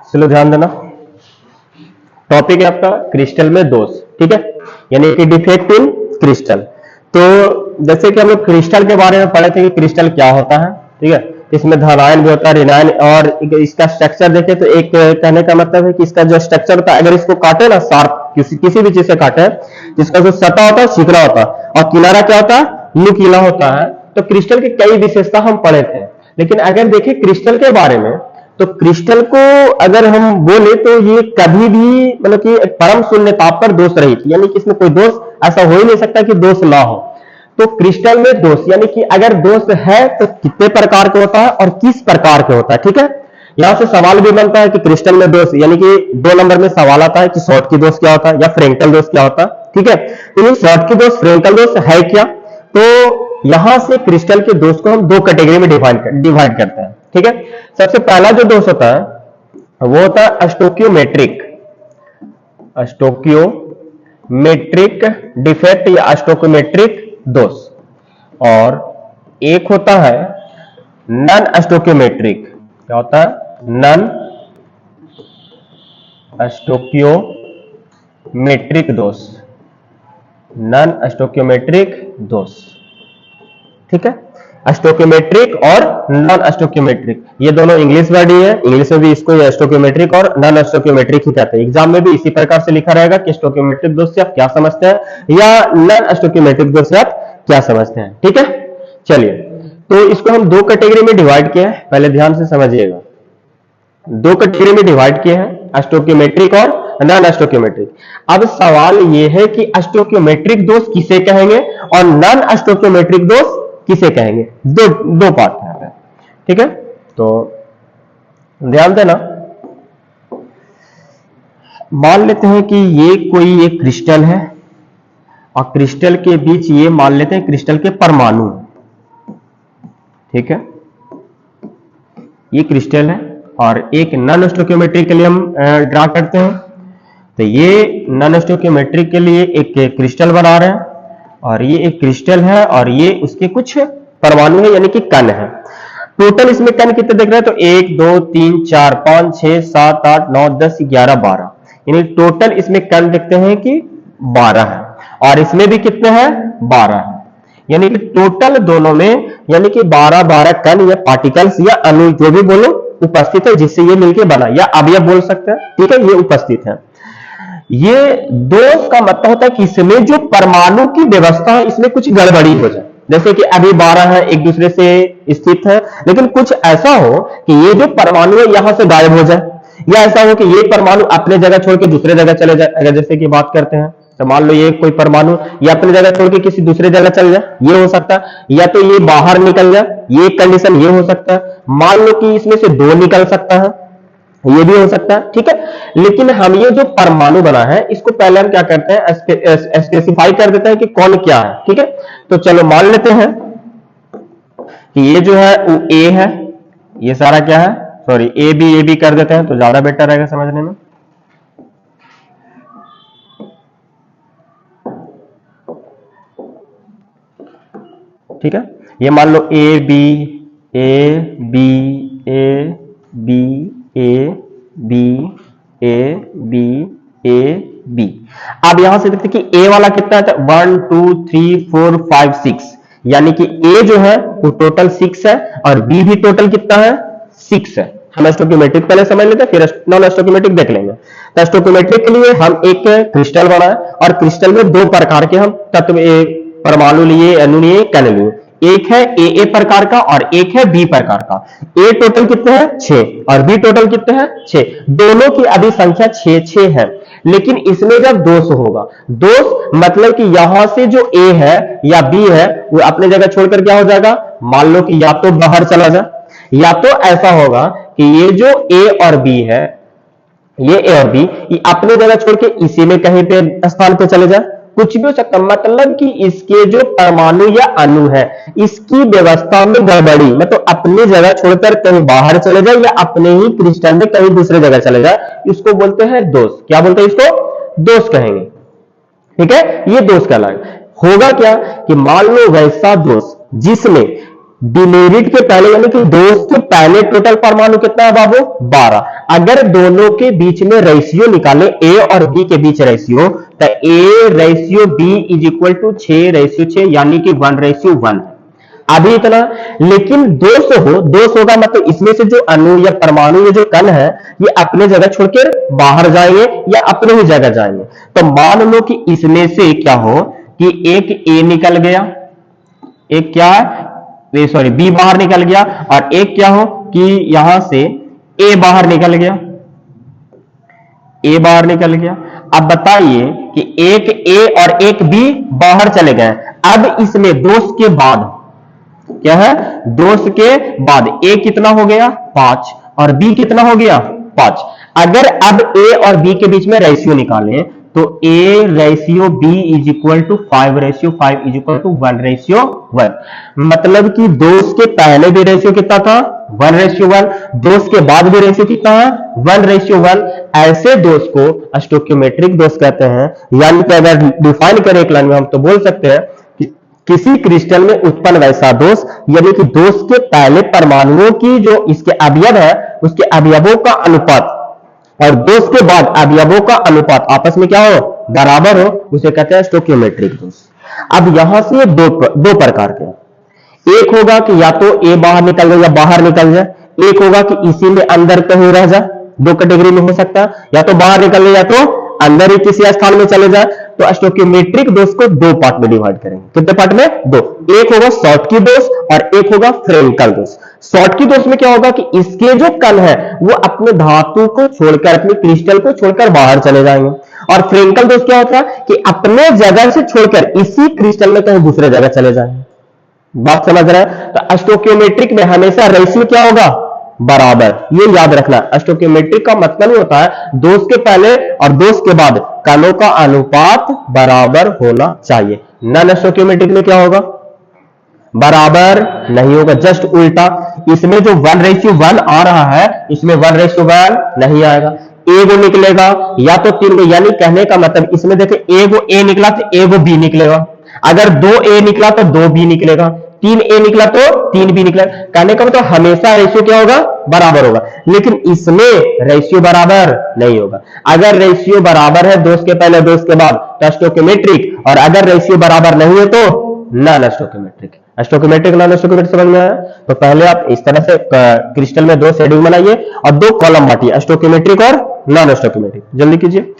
चलो ध्यान देना, टॉपिक है आपका क्रिस्टल में दोष, ठीक है, यानी कि डिफेक्ट इन क्रिस्टल। तो जैसे कि हम लोग क्रिस्टल के बारे में पढ़े थे कि क्रिस्टल क्या होता है, ठीक है, इसमें धनायन भी होता है, ऋणायन, और इसका स्ट्रक्चर देखे तो एक कहने का मतलब है कि इसका जो स्ट्रक्चर होता है, अगर इसको काटे ना शार्प किसी भी चीज से काटे, जिसका जो सतह होता है चिकना होता है और किनारा क्या होता है नुकीला होता है। तो क्रिस्टल की कई विशेषता हम पढ़े थे, लेकिन अगर देखें क्रिस्टल के बारे में, तो क्रिस्टल को अगर हम बोले तो ये कभी भी मतलब कि परम शून्यता पर दोष रहित, यानी कि इसमें कोई दोष ऐसा हो ही नहीं सकता कि दोष ना हो। तो क्रिस्टल में दोष यानी कि अगर दोष है तो कितने प्रकार के होता है और किस प्रकार के होता है, ठीक है। यहां से सवाल भी बनता है कि क्रिस्टल में दोष, यानी कि 2 नंबर में सवाल आता है कि शॉर्ट की दोष क्या होता है या फ्रेंकल दोष क्या होता है, ठीक है। तो ये शॉर्ट की दोष फ्रेंकल दोष है क्या, तो यहां से क्रिस्टल के दोष को हम 2 कैटेगरी में डिवाइड करते हैं, ठीक है। सबसे पहला जो दोष होता है वो होता है स्टोकियोमेट्रिक डिफेक्ट या स्टोकियोमेट्रिक दोष, और एक होता है नॉन स्टोकियोमेट्रिक, क्या होता है नॉन स्टोकियोमेट्रिक दोष, नॉन स्टोकियोमेट्रिक दोष, ठीक है। स्टोकियोमेट्रिक और नॉन स्टोकियोमेट्रिक ये दोनों इंग्लिश वर्ड ही है, इंग्लिश में भी इसको स्टोकियोमेट्रिक और नॉन स्टोकियोमेट्रिक ही कहते हैं। एग्जाम में भी इसी प्रकार से लिखा रहेगा कि स्टोकियोमेट्रिक दोष से आप क्या समझते हैं या नॉन स्टोकियोमेट्रिक दोष से आप क्या समझते हैं, ठीक है। चलिए, तो इसको हम 2 कैटेगरी में डिवाइड किए हैं, पहले ध्यान से समझिएगा। 2 कैटेगरी में डिवाइड किए हैं, स्टोकियोमेट्रिक और नॉन स्टोकियोमेट्रिक। अब सवाल यह है कि स्टोकियोमेट्रिक दोष किसे कहेंगे और नॉन स्टोकियोमेट्रिक दोष किसे कहेंगे, दो पार्ट है, ठीक है। तो ध्यान देना, मान लेते हैं कि ये कोई एक क्रिस्टल है और क्रिस्टल के बीच ये मान लेते हैं क्रिस्टल के परमाणु, ठीक है, ये क्रिस्टल है और एक नॉन स्टोकियोमेट्रिक के लिए हम ड्रा करते हैं। तो ये नॉन स्टोकियोमेट्रिक के लिए एक क्रिस्टल बना रहे हैं और ये एक क्रिस्टल है और ये उसके कुछ परमाणु है, यानी कि कण है। टोटल इसमें कण कितने देख रहे हैं, तो 1 2 3 4 5 6 7 8 9 10 11 12, यानी टोटल इसमें कण देखते हैं कि 12 है, और इसमें भी कितने हैं 12 है, यानी कि टोटल दोनों में यानी कि 12 कण या पार्टिकल्स या अणु जो भी बोलो उपस्थित है, जिससे ये मिलके बना, या अवयव बोल सकते हैं, ठीक है, ये उपस्थित है। ये दोष का मतलब होता है कि इसमें जो परमाणु की व्यवस्था है इसमें कुछ गड़बड़ी हो जाए, जैसे कि अभी 12 है एक दूसरे से स्थित है, लेकिन कुछ ऐसा हो कि ये जो परमाणु है यहां से गायब हो जाए, या ऐसा हो कि ये परमाणु अपने जगह छोड़ के दूसरे जगह चले जाए। अगर जैसे कि बात करते हैं तो मान लो ये कोई परमाणु ये अपनी जगह छोड़ के किसी दूसरे जगह चल जाए, ये हो सकता है, या तो ये बाहर निकल जाए, ये कंडीशन ये हो सकता है। मान लो कि इसमें से 2 निकल सकता है, ये भी हो सकता है, ठीक है। लेकिन हम ये जो परमाणु बना है इसको पहले हम क्या करते हैं स्पेसिफाई कर देते हैं कि कौन क्या है, ठीक है। तो चलो मान लेते हैं कि ये जो है वो ए है, ये सारा क्या है, सॉरी ए बी कर देते हैं तो ज्यादा बेटर रहेगा समझने में। ठीक है, ये मान लो ए बी अब यहां से देखते कि ए वाला कितना है, 1 2 3 4 5 6, यानी कि ए जो है वो टोटल 6 है और बी भी टोटल कितना है 6 है। हम स्टोकियोमेट्रिक पहले समझ लेते हैं, फिर नॉन स्टोकियोमेट्रिक देख लेंगे। तो स्टोकियोमेट्रिक के लिए हम एक क्रिस्टल बनाए और क्रिस्टल में 2 प्रकार के हम तत्व परमाणु लिए, अणु लिए, कण लिए। एक है ए प्रकार का और एक है बी प्रकार का। ए टोटल कितने हैं 6 और बी टोटल कितने हैं 6, दोनों की अभी संख्या 6 है। लेकिन इसमें जब दोष होगा, दोष मतलब कि यहां से जो ए है या बी है वो अपने जगह छोड़कर क्या हो जाएगा, मान लो कि या तो बाहर चला जाए, या तो ऐसा होगा कि ये जो ए और बी है, ये ए और बी ये अपने जगह छोड़ के इसी में कहीं पे स्थान पे चले जाए, कुछ भी हो सकता, मतलब कि इसके जो परमाणु या अणु है इसकी व्यवस्था में गड़बड़ी, मतलब अपनी जगह छोड़कर कहीं बाहर चले जाए या अपने ही क्रिस्टल में कहीं दूसरे जगह चले जाए, इसको बोलते हैं दोष। क्या बोलते हैं इसको, दोष कहेंगे, ठीक है, ये दोष कहलाएगा। होगा क्या कि मान लो वैसा दोष जिसमें डिमेरिट के पहले यानी कि दोष के पहले टोटल परमाणु कितना है बाबू? 12। अगर दोनों के बीच में रेशियो निकाले, ए और बी के बीच रेशियो, तो A ratio B is equal to 6:6 यानी कि 1:1। अभी इतना, लेकिन दोष होगा मतलब इसमें से जो अणु या परमाणु या जो कण है ये अपने जगह छोड़कर बाहर जाएंगे या अपने ही जगह जाएंगे। तो मान लो कि इसमें से क्या हो कि एक ए निकल गया, एक क्या सॉरी बी बाहर निकल गया, और एक क्या हो कि यहां से ए बाहर निकल गया, ए बाहर निकल गया। अब बताइए कि एक ए और एक बी बाहर चले गए। अब इसमें दोष के बाद क्या है? दोष के बाद ए कितना हो गया? 5, और बी कितना हो गया? 5। अगर अब ए और बी के बीच में रेशियो निकालें तो A ratio B is equal to 5:5 is equal to 1:1। मतलब कि दोष के पहले भी रेशियो कितना था? 1:1। दोष के बाद भी रेशियो कितना है? 1:1। ऐसे दोष को स्टोइकियोमेट्रिक दोष कहते हैं। यानी कि अगर डिफाइन करें एक लाइन में हम तो बोल सकते हैं कि किसी क्रिस्टल में उत्पन्न वैसा दोष, यानी कि दोष के पहले परमाणुओं की जो इसके अवयव है उसके अवयवों का अनुपात और दोष के बाद अवयवों का अनुपात आपस में क्या हो? बराबर हो, उसे कहते हैं स्टोइकियोमेट्रिक दोष। अब यहां से दो प्रकार के, एक होगा कि या तो ए बाहर निकल जाए या बाहर निकल जाए, एक होगा कि इसी में अंदर कहीं रह जाए। दो कैटेगरी में हो सकता है, या तो बाहर निकल जाए या तो अंदर ही किसी स्थान में चले जाए। तो स्टोइकियोमेट्रिक दोष को दो पार्ट में डिवाइड करेंगे। कितने पार्ट में? दो। एक होगा शॉर्टकी दोष और एक होगा फ्रेंकल दोष। शॉर्टकी दोष में क्या होगा कि इसके जो कण है वो अपने धातु को छोड़कर, अपने क्रिस्टल को छोड़कर बाहर चले जाएंगे। और फ्रेंकल दोष क्या होता है कि अपने जगह से छोड़कर इसी क्रिस्टल में कहीं दूसरे जगह चले जाएंगे। बात समझ रहे हैं? तो स्टोइकियोमेट्रिक में हमेशा रेशियो क्या होगा? बराबर। ये याद रखना, स्टोइकियोमेट्रिक का मतलब ही होता है दोष के पहले और दोष के बाद कणों का अनुपात बराबर होना चाहिए। नॉन स्टोइकियोमेट्रिक में क्या होगा? बराबर नहीं होगा, जस्ट उल्टा। इसमें जो 1:1 आ रहा है इसमें 1:1 नहीं आएगा। एगो निकलेगा या तो 3 गो, यानी कहने का मतलब इसमें देखे एगो ए निकला तो एगो बी निकलेगा, अगर 2 ए निकला तो 2 बी निकलेगा, 3 ए निकला तो 3 बी निकलेगा। कहने का मतलब हमेशा रेशियो क्या होगा? बराबर होगा। लेकिन इसमें रेशियो बराबर नहीं होगा। अगर रेशियो बराबर है दोष के पहले दोष के बाद तो स्टोइकियोमेट्रिक, और अगर रेशियो बराबर नहीं है तो non stoichiometric. Stoichiometric non stoichiometric समझ में आया? तो पहले आप इस तरह से क्रिस्टल में दो शेडिंग बनाइए और दो कॉलम बांटिए, स्टोइकियोमेट्रिक और नॉन स्टोइकियोमेट्रिक। जल्दी कीजिए।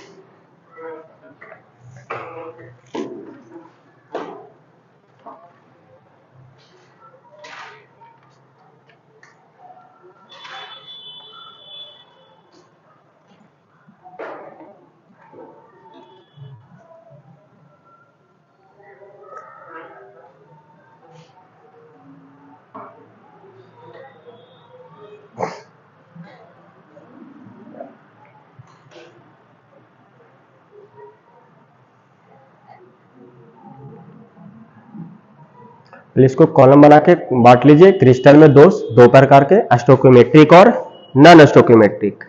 इसको कॉलम बना के बांट लीजिए। क्रिस्टल में दोष दो प्रकार के, स्टोइकियोमेट्रिक और नॉन स्टोइकियोमेट्रिक।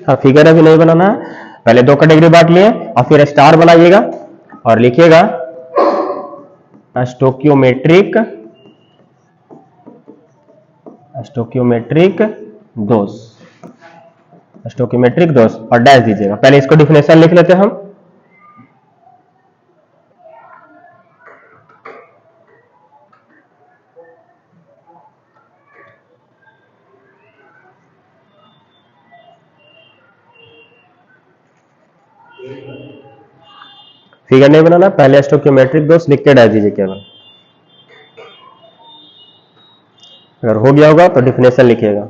हाँ, फिगर अभी नहीं बनाना है, पहले दो कैटेगरी बांट लिए और फिर स्टार बनाइएगा और लिखिएगा स्टोइकियोमेट्रिक, स्टोइकियोमेट्रिक दोष, स्टोइकियोमेट्रिक दोष और डैश दीजिएगा। पहले इसको डिफिनेशन लिख लेते हैं हम। फिगर नहीं बनाना, पहले स्टोइकियोमेट्रिक दोष लिख के डैश दीजिए केवल। अगर हो गया होगा तो डिफिनेशन लिखिएगा।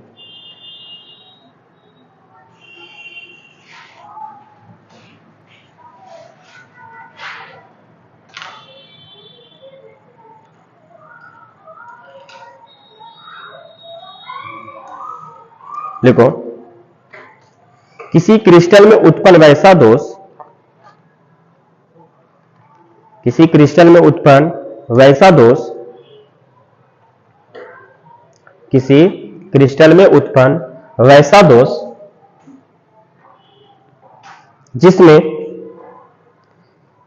देखो, किसी क्रिस्टल में उत्पन्न वैसा दोष, किसी क्रिस्टल में उत्पन्न वैसा दोष, किसी क्रिस्टल में उत्पन्न वैसा दोष जिसमें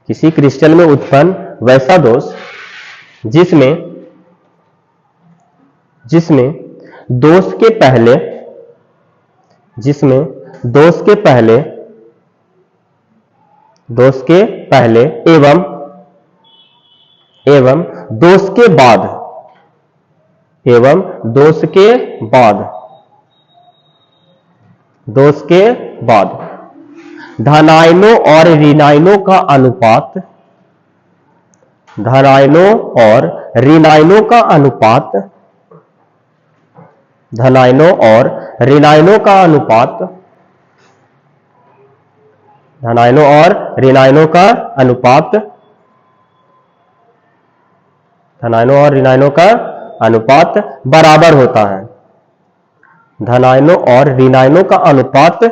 किसी क्रिस्टल में उत्पन्न वैसा दोष जिसमें दोष के पहले एवं दोष के बाद धनायनों और ऋणायनों का अनुपात बराबर होता है। धनायनों और ऋणायनों का अनुपात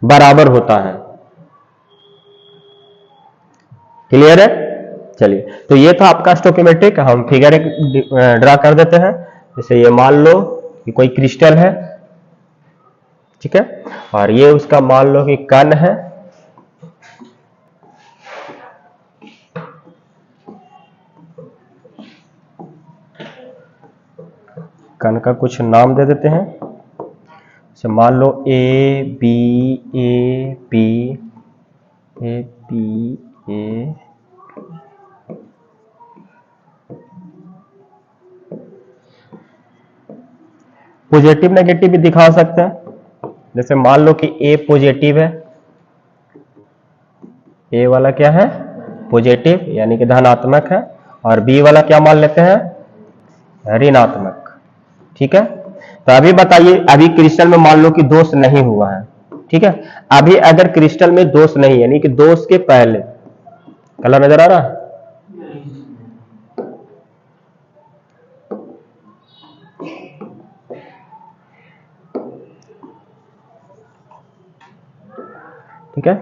बराबर होता है। क्लियर है? चलिए, तो ये था आपका स्टोकियोमेट्रिक। हम फिगर एक ड्रा कर देते हैं। जैसे ये मान लो कि कोई क्रिस्टल है, ठीक है, और ये उसका मान लो कि कण है। कण का कुछ नाम दे देते हैं। जैसे मान लो A B A positive negative भी दिखा सकते हैं। जैसे मान लो कि ए पॉजिटिव है, ए वाला क्या है? पॉजिटिव यानी कि धनात्मक है, और बी वाला क्या मान लेते हैं? ऋणात्मक। ठीक है, तो अभी बताइए, अभी क्रिस्टल में मान लो कि दोष नहीं हुआ है, ठीक है। अभी अगर क्रिस्टल में दोष नहीं, यानी कि दोष के पहले, कलर नजर आ रहा है? ठीक है,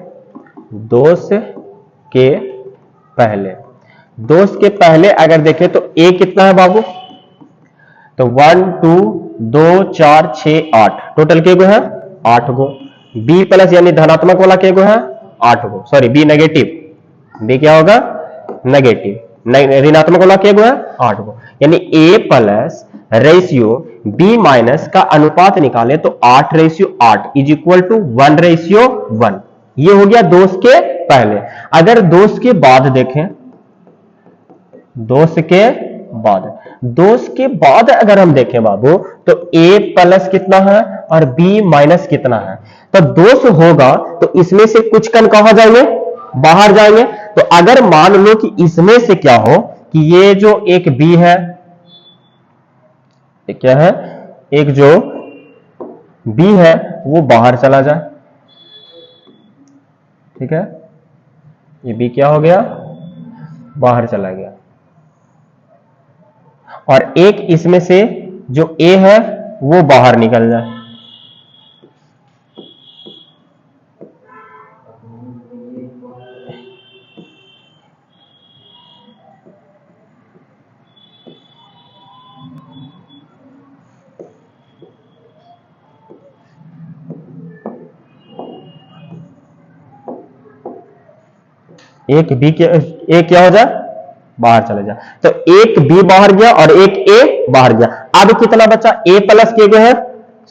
दोष के पहले अगर देखें तो ए कितना है बाबू? तो 1 2 2 4 6 8 टोटल के गो है? 8 गो। बी प्लस यानी धनात्मक वाला के गो है? 8 गो। Sorry, B negative. बी क्या होगा? नेगेटिव। ऋणात्मक वाला के गो है? 8 गो। यानी ए प्लस रेशियो बी माइनस का अनुपात निकाले तो 8:8 इज इक्वल टू 1:1। ये हो गया दोष के पहले। अगर दोष के बाद देखें, दोष के बाद अगर हम देखें बाबू, तो a प्लस कितना है और b माइनस कितना है। तो दोष होगा तो इसमें से कुछ कण कहां जाएंगे? बाहर जाएंगे। तो अगर मान लो कि इसमें से क्या हो कि ये जो एक b है, ये क्या है? एक जो b है वो बाहर चला जाए। ठीक है, ये b क्या हो गया? बाहर चला गया। और एक इसमें से जो a है वो बाहर निकल जाए। एक बी के ए क्या हो जाए? बाहर चले जाए। तो एक बी बाहर गया और एक ए बाहर गया। अब कितना बचा? ए प्लस के गो है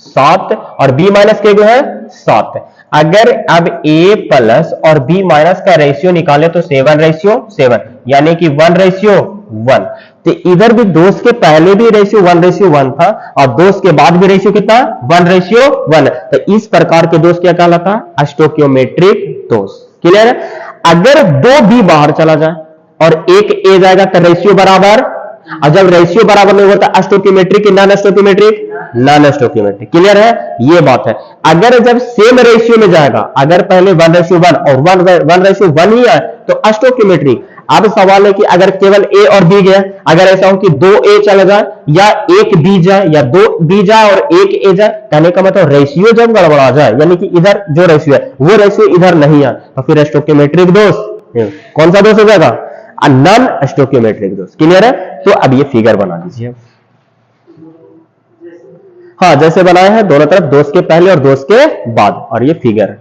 7 और बी माइनस के गो है 7। अगर अब ए प्लस और बी माइनस का रेशियो निकाले तो 7:7, यानी कि 1:1। तो इधर भी दोष के पहले भी रेशियो 1:1 था और दोष के बाद भी रेशियो कितना? 1:1। तो इस प्रकार के दोष क्या कहलाता है? स्टोकियोमेट्रिक दोष। क्लियर है? अगर 2b बाहर चला जाए और एक ए जाएगा तो रेशियो बराबर, और जब रेशियो बराबर नहीं होता स्टोकियोमेट्रिक की नॉन स्टोकियोमेट्रिक? नॉन स्टोकियोमेट्रिक। क्लियर है? ये बात है। अगर जब सेम रेशियो में जाएगा, अगर पहले 1:1 और 1:1 ही है तो स्टोकियोमेट्रिक। अब सवाल है कि अगर केवल ए और बी गया, अगर ऐसा हो कि 2a चला जाए या एक बी जाए या 2b जाए और एक ए जाए, कहने का मतलब रेशियो जब गड़बड़ा जाए, यानी कि इधर जो रेशियो है वो रेशियो इधर नहीं है, तो फिर स्टोकियोमेट्रिक दोष। कौन सा दोष हो जाएगा? नॉन स्टोकियोमेट्रिक दोष। क्लियर है? तो अब ये फिगर बना दीजिए। हाँ, जैसे बनाए हैं दोनों तरफ, दोष के पहले और दोष के बाद, और ये फिगर है।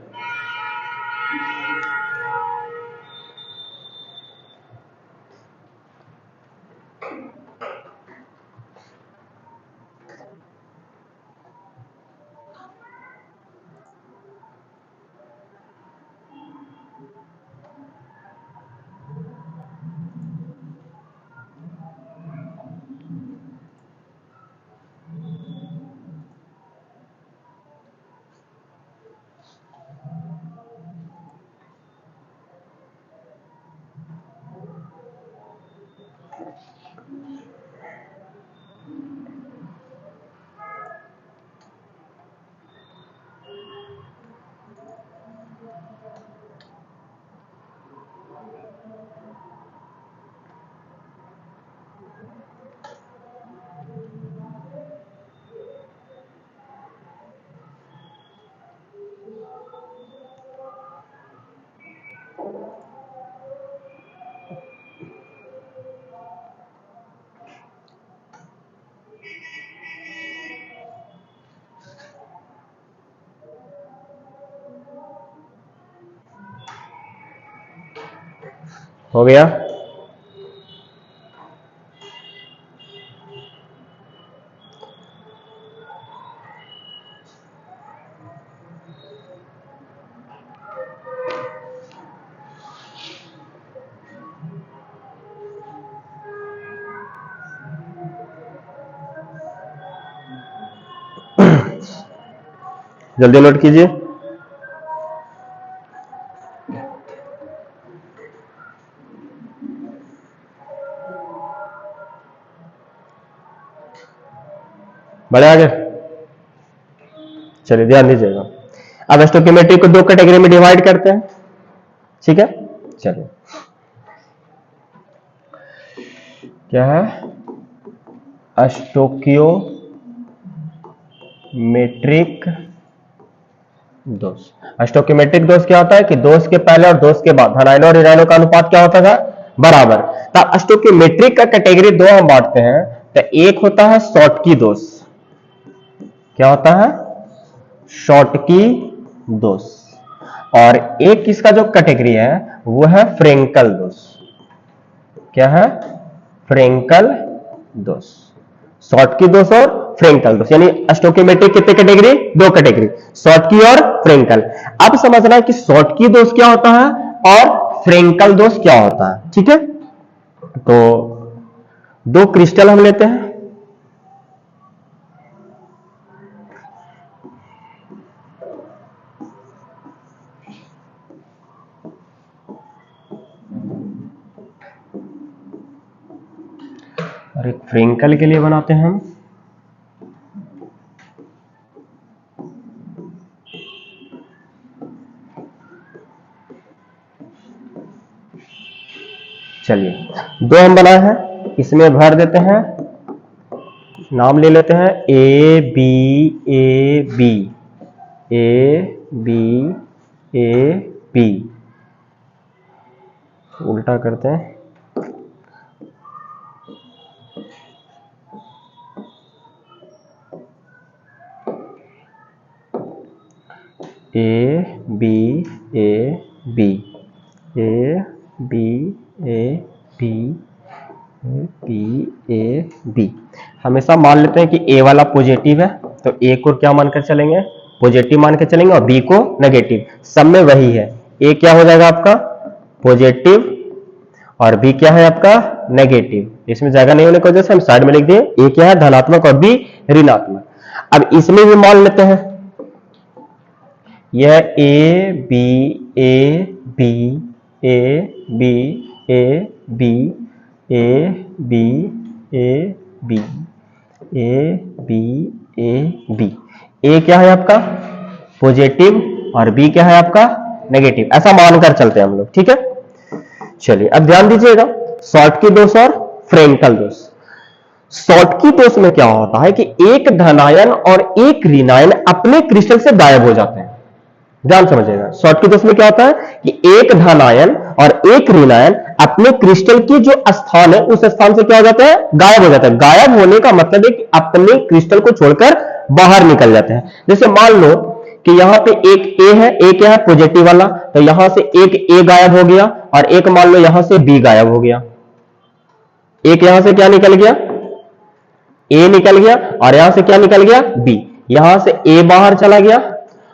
हो गया। जल्दी नोट कीजिए। बढ़े आगे, चलिए ध्यान दीजिएगा। अब स्टोकियोमेट्री को दो कैटेगरी में डिवाइड करते हैं, ठीक है। चलिए, क्या है स्टोकियोमेट्रिक दोष। स्टोकियोमेट्रिक दोष क्या होता है कि दोष के पहले और दोष के बाद धनायनों और ऋणायनों का अनुपात क्या होता था, बराबर। तो स्टोकियोमेट्रिक का कैटेगरी दो हम बांटते हैं। तो एक होता है शॉर्टकी दोष। क्या होता है, शॉर्टकी दोष। और एक इसका जो कैटेगरी है वो है फ्रेंकल दोष। क्या है, फ्रेंकल दोष। शॉर्टकी दोष और फ्रेंकल दोष, यानी स्टोकियोमेट्रिक कितने कैटेगरी, दो कैटेगरी, शॉर्टकी और फ्रेंकल। अब समझना है कि शॉर्टकी दोष क्या होता है और फ्रेंकल दोष क्या होता है, ठीक है। तो दो क्रिस्टल हम लेते हैं, और एक फ्रेंकल के लिए बनाते हैं हम। चलिए, दो हम बनाए हैं, इसमें भर देते हैं, नाम ले लेते हैं A B A B A B A B. उल्टा करते हैं, A B A B A B A B B A B. हमेशा मान लेते हैं कि ए वाला पॉजिटिव है, तो ए को क्या मानकर चलेंगे, पॉजिटिव मान के चलेंगे, और बी को नेगेटिव। सब में वही है, ए क्या हो जाएगा आपका पॉजिटिव और बी क्या है आपका नेगेटिव। इसमें जगह नहीं होने की वजह से हम साइड में लिख दिए, ए क्या है धनात्मक और बी ऋणात्मक। अब इसमें भी मान लेते हैं, यह A B A B A B A B A B A B A B A B. A क्या है आपका पॉजिटिव और बी क्या है आपका नेगेटिव, ऐसा मानकर चलते हैं हम लोग, ठीक है। चलिए, अब ध्यान दीजिएगा, शॉर्टकी दोष और फ्रेंकल दोष। शॉर्टकी दोष में क्या होता है कि एक धनायन और एक ऋणायन अपने क्रिस्टल से गायब हो जाते हैं। ध्यान समझिएगा, शॉर्टकी दोष में क्या होता है कि एक धनायन और एक ऋणायन अपने क्रिस्टल की जो स्थान है उस स्थान से क्या हो जाता है, गायब हो जाता है। गायब होने का मतलब है कि अपने क्रिस्टल को छोड़कर बाहर निकल जाते हैं। जैसे मान लो कि यहां पे एक ए है, ए क्या है पॉजिटिव वाला, तो यहां से एक ए गायब हो गया और एक मान लो यहां से बी गायब हो गया। एक यहां से क्या निकल गया, ए निकल गया, और यहां से क्या निकल गया, बी। यहां से ए बाहर चला गया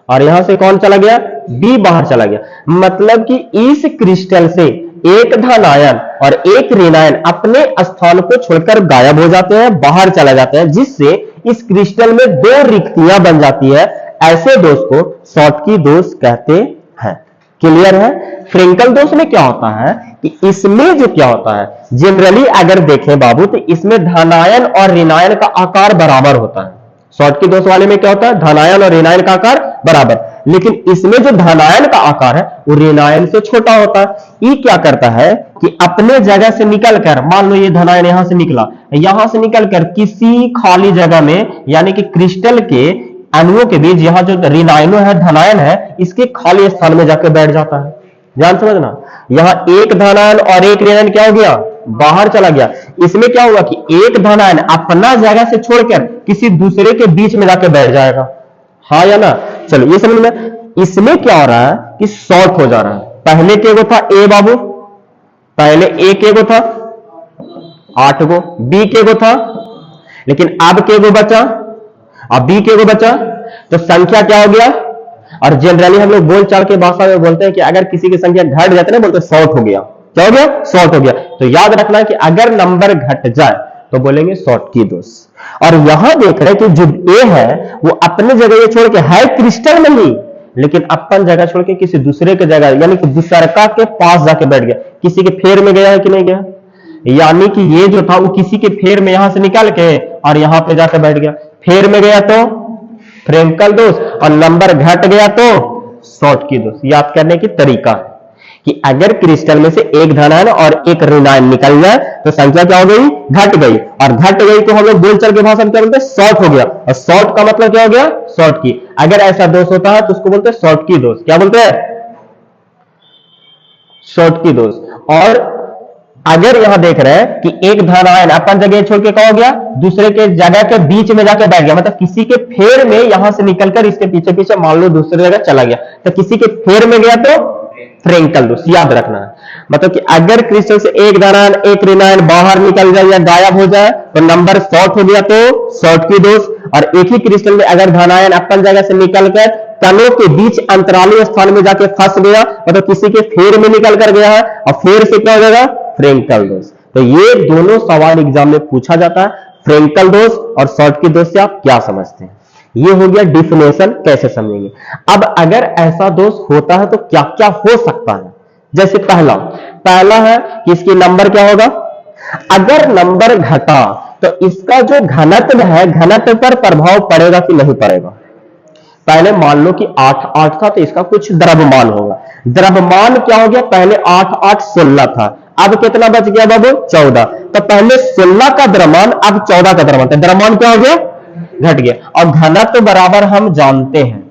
और यहां से कौन चला गया, बी बाहर चला गया। मतलब कि इस क्रिस्टल से एक धनायन और एक ऋणायन अपने स्थान को छोड़कर गायब हो जाते हैं, बाहर चला जाते हैं, जिससे इस क्रिस्टल में दो रिक्तियां बन जाती है। ऐसे दोष को शॉर्टकी दोष कहते हैं। क्लियर है। फ्रेंकल दोष में क्या होता है कि इसमें जो क्या होता है, जनरली अगर देखें बाबू, तो इसमें धनायन और ऋणायन का आकार बराबर होता है। शॉर्टकी दोष वाले में क्या होता है, धनायन और ऋणायन का आकार बराबर, लेकिन इसमें जो धनायन का आकार है वो ऋणायन से छोटा होता है। ये क्या करता है कि अपने जगह से निकलकर, मान लो ये धनायन यहां से निकला, यहां से निकलकर किसी खाली जगह में, यानी कि क्रिस्टल के अणुओं के बीच, यहां जो ऋणायन है धनायन है, इसके खाली स्थान में जाकर बैठ जाता है। ध्यान समझना, यहां एक धनायन और एक ऋणायन क्या हो गया, बाहर चला गया। इसमें क्या हुआ कि एक धनायन अपना जगह से छोड़कर किसी दूसरे के बीच में जाकर बैठ जाएगा। हाँ या ना, चलो ये समझ में। इसमें क्या हो रहा है कि शॉर्ट हो जा रहा है। पहले के वो था ए बाबू, पहले ए के गो था 8 गो, बी के गो था, लेकिन अब के गो बचा, अब बी के गो बचा, तो संख्या क्या हो गया। और जनरली हम लोग बोलचाल की भाषा में बोलते हैं कि अगर किसी की संख्या घट जाती है ना, बोलते शॉर्ट हो गया। क्या हो गया? शॉर्ट हो गया। तो याद रखना है कि अगर नंबर घट जाए तो बोलेंगे शॉर्ट की दोष। और यहां देख रहे हैं कि जो ए है वो अपने जगह ये छोड़ के है क्रिस्टल में ही, लेकिन अपन जगह छोड़ के किसी दूसरे के जगह यानी कि दूसरका के पास जाके बैठ गया। किसी के फेर में गया है कि नहीं गया? यानी कि ये जो था वो किसी के फेर में यहां से निकल के और यहां पे जाकर बैठ गया। फेर में गया तो फ्रेंकल दोष, और नंबर घट गया तो शॉर्ट की दोष। याद करने की तरीका है कि अगर क्रिस्टल में से एक धनायन और एक ऋणायन निकल जाए तो संख्या क्या हो गई? घट गई। और घट गई तो हम लोग बोलचाल की भाषा में क्या बोलते हैं? शॉर्ट हो गया। और शॉर्ट का मतलब क्या हो गया? शॉर्ट की। अगर ऐसा दोष होता है तो उसको बोलते हैं शॉर्ट की दोष। क्या बोलते हैं? शॉर्ट की दोष। और अगर यहां देख रहे हैं कि एक धनायन अपन जगह छोड़ के क्या हो गया? दूसरे के जगह के बीच में जाके बैठ गया, मतलब किसी के फेर में यहां से निकलकर इसके पीछे पीछे मान लो दूसरी जगह चला गया, तो किसी के फेर में गया तो फ्रेंकल दोष। याद रखना है, मतलब कि अगर क्रिस्टल से एक धनायन एक ऋणायन बाहर निकल जाए या गायब हो जाए तो नंबर शॉर्ट हो गया तो शॉर्ट की दोष। और एक ही क्रिस्टल में अगर धनायन अपन जगह से निकलकर कणों के बीच अंतराली स्थान में जाके फंस गया, मतलब किसी के फेर में निकल कर गया है, और फेर से क्या हो जाएगा? फ्रेंकल दोष। तो ये दोनों सवाल एग्जाम में पूछा जाता है। फ्रेंकल दोष और शॉर्ट की दोष से आप क्या समझते हैं? ये हो गया डिफिनेशन, कैसे समझेंगे। अब अगर ऐसा दोष होता है तो क्या क्या हो सकता है? जैसे पहला है कि इसकी नंबर क्या होगा? अगर नंबर घटा तो इसका जो घनत्व है, घनत्व पर प्रभाव पड़ेगा कि नहीं पड़ेगा? पहले मान लो कि 8 8 था तो इसका कुछ द्रव्यमान होगा। द्रव्यमान क्या हो गया? पहले 8 8 16 था, अब कितना बच गया बाबू? 14। तो पहले 16 का द्रव्यमान, अब 14 का द्रव्यमान, तो द्रव्यमान क्या हो गया? घट गया। और घनत्व बराबर हम जानते हैं,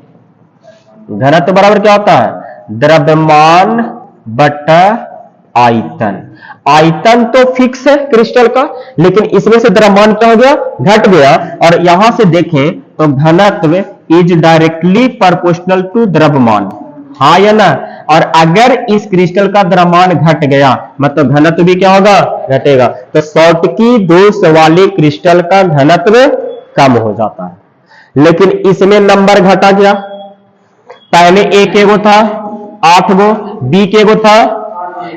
घनत्व बराबर क्या होता है? द्रव्यमान बटा आयतन। आयतन तो फिक्स है क्रिस्टल का, लेकिन इसमें से द्रव्यमान क्या हो गया? घट गया। और यहां से देखें तो घनत्व इज डायरेक्टली प्रोपोर्शनल टू द्रव्यमान, हाँ या ना? और अगर इस क्रिस्टल का द्रव्यमान घट गया मतलब घनत्व भी क्या होगा? घटेगा। तो शॉर्ट की दोष वाले क्रिस्टल का घनत्व कम हो जाता है। लेकिन इसमें नंबर घटा गया, पहले ए के गो था 8 गो, बी के गो था,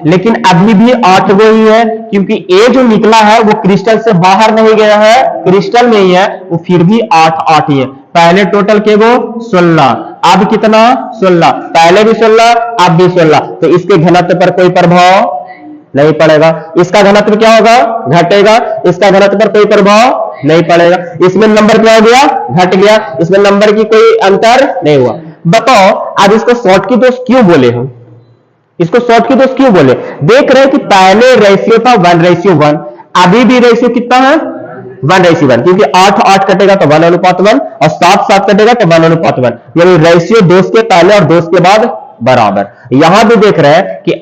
लेकिन अभी भी 8 गो ही है, क्योंकि ए जो निकला है वो क्रिस्टल से बाहर नहीं गया है, क्रिस्टल में ही है, वो फिर भी 8 8 ही है। पहले टोटल के गो 16, अब कितना? 16। पहले भी 16, अब भी 16। तो इसके घनत्व पर कोई प्रभाव नहीं पड़ेगा। इसका घनत्व क्या होगा? घटेगा। इसका घनत्व पर कोई प्रभाव नहीं पड़ेगा। इसमें नंबर क्या हो गया? घट गया। इसमें नंबर की कोई अंतर नहीं हुआ। बताओ अब इसको शॉर्ट की दोष क्यों बोले हम? इसको शॉर्ट की दोष क्यों बोले? देख रहे हैं कि पहले रेशियो था 1:1, अभी भी रेशियो कितना है? 1:1, क्योंकि 8 8 कटेगा तो 1:1 और 7 7 कटेगा तो 1:1, यानी रेशियो दोष के पहले और दोष के बाद बराबर। यहां भी देख रहे हैं कि